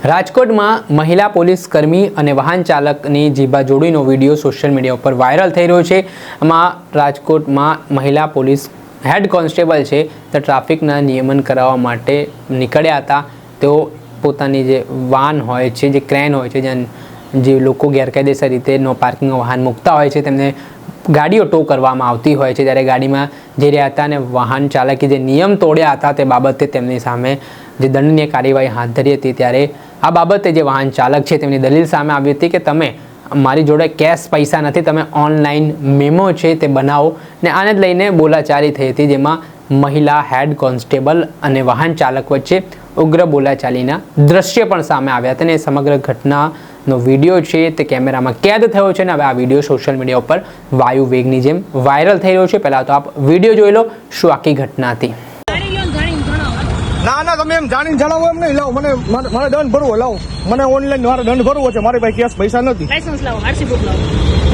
રાજકોટમાં મહિલા પોલીસ કર્મી અને વાહન ચાલકની જીબાજોડીનો વિડીયો સોશિયલ મીડિયા ઉપર વાયરલ થઈ રહ્યો છે। આમાં રાજકોટમાં મહિલા પોલીસ હેડ કોન્સ્ટેબલ છે તે ટ્રાફિકના નિયમન કરાવવા માટે નીકળ્યા હતા। તેઓ પોતાની જે વાન હોય છે, જે ક્રેન હોય છે, જ્યાં જે લોકો ગેરકાયદેસર રીતે નો પાર્કિંગમાં વાહન મૂકતા હોય છે તેમને ગાડીઓ ટો કરવામાં આવતી હોય છે। ત્યારે ગાડીમાં જઈ રહ્યા હતા અને વાહન ચાલકે જે નિયમ તોડ્યા હતા તે બાબતે તેમની સામે જે દંડનીય કાર્યવાહી હાથ ધરી હતી। ત્યારે આ બાબતે જે વાહન ચાલક છે તેમની દલીલ સામે આવી હતી કે તમે મારી જોડે કેશ પૈસા નથી, તમે ઓનલાઈન મેમો છે તે બનાવો ને આને જ લઈને બોલાચાલી થઈ હતી, જેમાં મહિલા હેડ કોન્સ્ટેબલ અને વાહન ચાલક વચ્ચે ઉગ્ર બોલાચાલીના દ્રશ્ય પણ સામે આવ્યા હતા। અને સમગ્ર ઘટનાનો વિડીયો છે તે કેમેરામાં કેદ થયો છે અને હવે આ વિડીયો સોશિયલ મીડિયા ઉપર વાયુ વેગની જેમ વાયરલ થઈ રહ્યો છે। પહેલાં તો આપ વિડીયો જોઈ લો, શું આખી ઘટના હતી। ના ના, તમે એમ જાણીને જણાવો એમ નહીં। લાવો, મને મારે દંડ ભરવો, લાવો મને ઓનલાઈન મારે દંડ ભરવો છે, મારી પાસે કેશ પૈસા નથી। લાયસન્સ લાવો, આરસી બુક લાવો।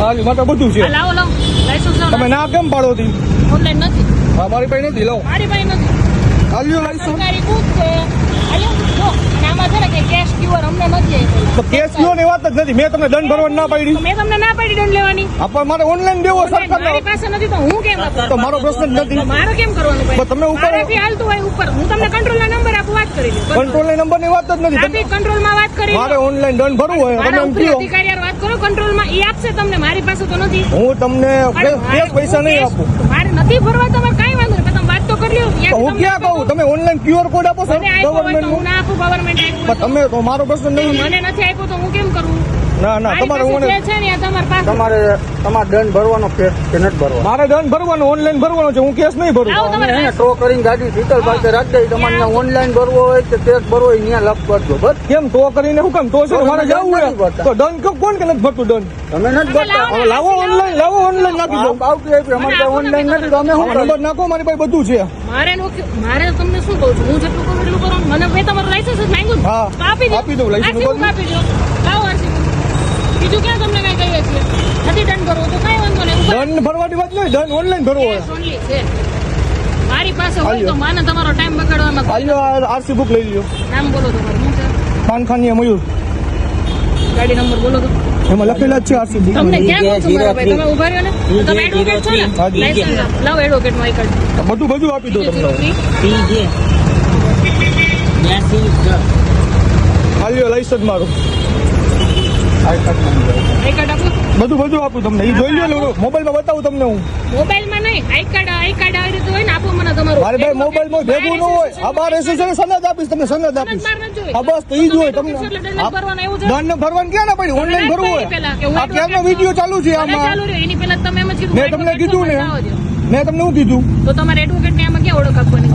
હા, મારે બધું છે। લાવો લાવો લાયસન્સ લાવો। તમે ના કેમ પાડો હતી? ઓનલાઈન નથી। હા, મારી પાસે નથી। લાવો, મારી પાસે નથી। આલ્યો લાયસન્સ। સરકારી બુક છે, આલ્યો જો। અને આમાં છે ને કે કેશ ક્યુઆર અમને નથી આપ્યો। તો કેશ ક્યુઆર ની વાત જ નથી। મેં તમને દંડ ભરવાની ના પાડી। તો મેં તમને ના પાડી દંડ લેવાની। આપણ મારે ઓનલાઈન દેવો સરકાર। મારી પાસે નથી તો હું કેમ આપું? તો મારો પ્રશ્ન જ નથી। મારો કેમ કરવાનું ભાઈ? તો તમે ઉપર મારાથી હાલતું હોય ઉપર, હું તમને કંટ્રોલના નંબર આપું, વાત કરી લો। કંટ્રોલ નંબર ની વાત જ નથી। ટ્રાફિક કંટ્રોલમાં વાત કરી લો। મારે ઓનલાઈન દંડ ભરવો હોય, તમે મારા એમ ઉપરી કહો। અધિકારી યાર વાત કરો, કંટ્રોલમાં ઈ આપશે તમને, મારી પાસે તો નથી। હું તમને કેશ પૈસા નહીં આપું। મારે નથી ભરવા, તમારે કાંઈ વાંધો નહીં, તમે વાત તો કરી લો। હું ક્યાં કહું? તમે ઓનલાઈન ક્યુઆર કોડ આપો છો ગવર્નમેન્ટ હું ના આપું, ગવર્નમેન્ટ આપ્યું। તમે તો મારો પ્રશ્ન નહીં। મને નથી આપ્યો તો હું કેમ કરું? ના ના, તમારે છે ને તમારી પાસે તમારે દંડ ભરવાનો કે નથી ભરવાનો? મારે દંડ ભરવાનો, ઓનલાઈન ભરવાનો છે, હું કેસ નહીં ભરું। લાવો તમારે એને ટો કરીને ગાડી ડિટેલ પાસે રાખી દઈ। તમારે ઓનલાઈન ભરવો હોય કે કેશ ભરવો હોય ત્યાં લખ કરજો બસ। કેમ તો કરીને હું કેમ તો છે? મારે જવું હોય તો દંડ કોણ કે નથી ભરતું દંડ? તમે નથી ભરતા? હવે લાવો ઓનલાઈન, લાવો ઓનલાઈન નાખી દો। આવતી આપી, અમારે ત્યાં ઓનલાઈન નથી તો અમે શું નંબર નાખો, મારી પાસે બધું છે। મારે તમને શું કહું છું, હું જેટલું કરું એટલું કરો। મને મેં તમારું લાયસન્સ જ માંગ્યું હા, તો આપી દો લાયસન્સ આપી દો। લાવો આરસી બીજું ક્યાં તમને કઈ કહીએ છીએ? નથી દંડ ભરવો તો કઈ વાંધો નહીં, દંડ ભરવાની વાત નહીં, દંડ ઓનલાઈન ભરવો હોય। ઓનલી છે મારી પાસે હોય તો માને તમારો ટાઈમ બગાડવામાં આલ્યો આરસી બુક લઈ લ્યો। નામ બોલો તમારું શું છે? ખાનખાનિયા મયુર, ગાડી નંબર બોલો તો। એમાં લખેલા જ છે આરસી બુક। તમને ક્યાં કહું છું મારા ભાઈ, તમે ઉભા રહ્યો ને, તમે એડવોકેટ છો ને, લાયસન્સ લાવો, એડવોકેટ નું આઈ કાર્ડ બધું આપી દો તમને। આલ્યો લાયસન્સ મારું, આઈ કાર્ડ આપો, બધું આપું તમને। એ જોઈ લો, મોબાઈલમાં બતાવું તમને હું। મોબાઈલમાં નહીં, આઈ કાર્ડ આવી રીતે હોય ને, આપો મને તમારું। મારે ભાઈ મોબાઈલમાં ભેગું ન હોય। આ બાર એસોસિએશન સનદ આપીશ, તમને સનદ આપીશ। હા બસ, તો ઈ જ હોય તમને। દંડ ભરવાનું ક્યાં ના પડી? ઓનલાઈન ભરવું હોય। આ ક્યારનો વિડીયો ચાલુ છે આમાં? એની પહેલા તમે એમ જ કીધું મેં તમને કીધું ને, મેં તમને શું કીધું? તો તમારે એડવોકેટ ને આમાં ક્યાં ઓળખ આપવાની?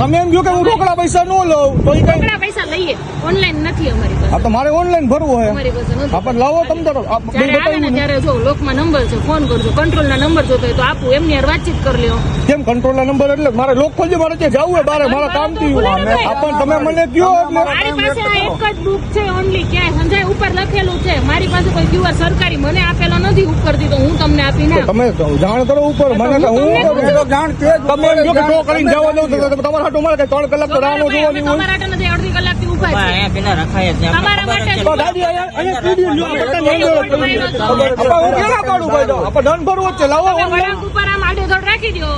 તમે એમ કહો કે હું રોકડા પૈસા ન લઉં તો ઈ કઈ? રોકડા પૈસા લઈએ, ઓનલાઈન નથી અમારી પાસે। હા, તો મારે ઓનલાઈન ભરવું હોય। અમારી પાસે નથી। હા, પણ લાવો તમે તરફ જ્યારે આવે ને ત્યારે જો લોકમાં નંબર છે, ફોન કરજો। કંટ્રોલ ના નંબર જોતો હોય તો આપું, એમની યાર વાતચીત કરી લ્યો। કેમ કંટ્રોલ ના નંબર? એટલે મારે લોક ખોલજો, મારે ત્યાં જવું હોય બારે, મારા કામ થી। પણ તમે મને કયો એટલે મારી પાસે આ એક જ બુક છે ઓનલી, ક્યાંય સંજય ઉપર લખેલું છે। મારી પાસે કોઈ ક્યુઆર સરકારી મને આપેલો નથી ઉપરથી, તો હું તમને આપીને તમે જાણ કરો ઉપર મને કે હું જાણ તે તમે એમ કહો કે ટો કરીને જવા દઉં તો તમારા હાટો મારે 3 કલાક તો રાહ જોવાની હોય। તમારા માટે નથી, અડધી કલાકથી ઊભા છે પેલા રખાય છે તમારા માટે તો ગાડી અહીંયા વિડિયો લ્યો, આપણે હું કેલા પાડું ભાઈ? તો આપણે દંડ ભરવો જ છે, લાવો ઓનલાઈન। વળાંક ઉપર આમ આડેધડ રાખી દો,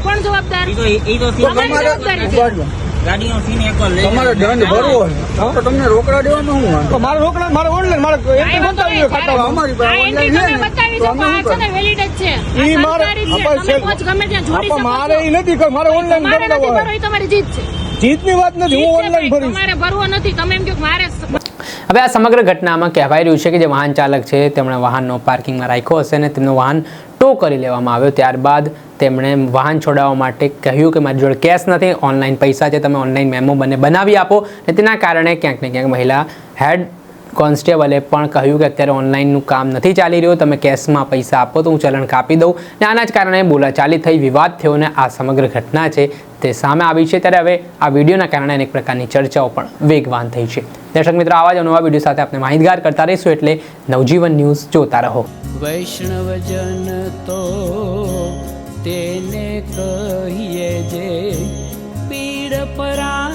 કોણ જવાબદાર? ઈ તો તમારી જવાબદારી છે। ગાડીનો સીન એકવાર લઈ તમારે દંડ ભરવો હોય તો તમને રોકડા દેવાનો શું વાંધો? તો મારે રોકડા, મારે ઓનલાઈન, મારે એન્ટ્રી બતાવી ખાતામાં। અમારી આ પાસે એન્ટ્રી ઓનલાઈન તમે બતાવી દો, આ છે ને વેલિડ જ છે, આ ઈ મારે સરકારી છે, તમે પોચ ગમે ત્યાં જોડી શકો મારે છો। ઈ નથી કે મારે ઓનલાઈન તમારે નથી ભરવું ભરવો, હોય। એ તમારી જીત છે। જીતની વાત નથી, હું ઓનલાઈન ભરીશ। તમારે ભરવો નથી, તમે એમ કહો કે મારે। હવે આ સમગ્ર ઘટનામાં કહેવાય રહ્યું છે કે જે વાહન ચાલક છે તેમણે વાહનનો પાર્કિંગમાં રાખ્યો હશે અને તેમનું વાહન ટો કરી લેવામાં આવ્યો। ત્યારબાદ તેમણે વાહન છોડાવવા માટે કહ્યું કે મારી જોડે કેશ નથી, ઓનલાઈન પૈસા છે, તમે ઓનલાઈન મેમો બનાવી આપો। અને તેના કારણે ક્યાંક ને ક્યાંક મહિલા હેડ કોન્સ્ટેબલે પણ કહ્યું કે અત્યારે ઓનલાઈનનું કામ નથી ચાલી રહ્યું, તમે કેશમાં પૈસા આપો તો હું ચલણ કાપી દઉં। ને આના જ કારણે બોલાચાલી થઈ, વિવાદ થયો અને આ સમગ્ર ઘટના છે તે સામે આવી છે। ત્યારે હવે આ વિડીયોના કારણે અનેક પ્રકારની ચર્ચાઓ પણ વેગવાન થઈ છે। દર્શક મિત્રો, આવા જ નવા વિડીયો સાથે આપણે માહિતગાર કરતા રહીશું, એટલે નવજીવન ન્યૂઝ જોતા રહો। વૈષ્ણવજન તો તેને કહીએ જે પીડ પરા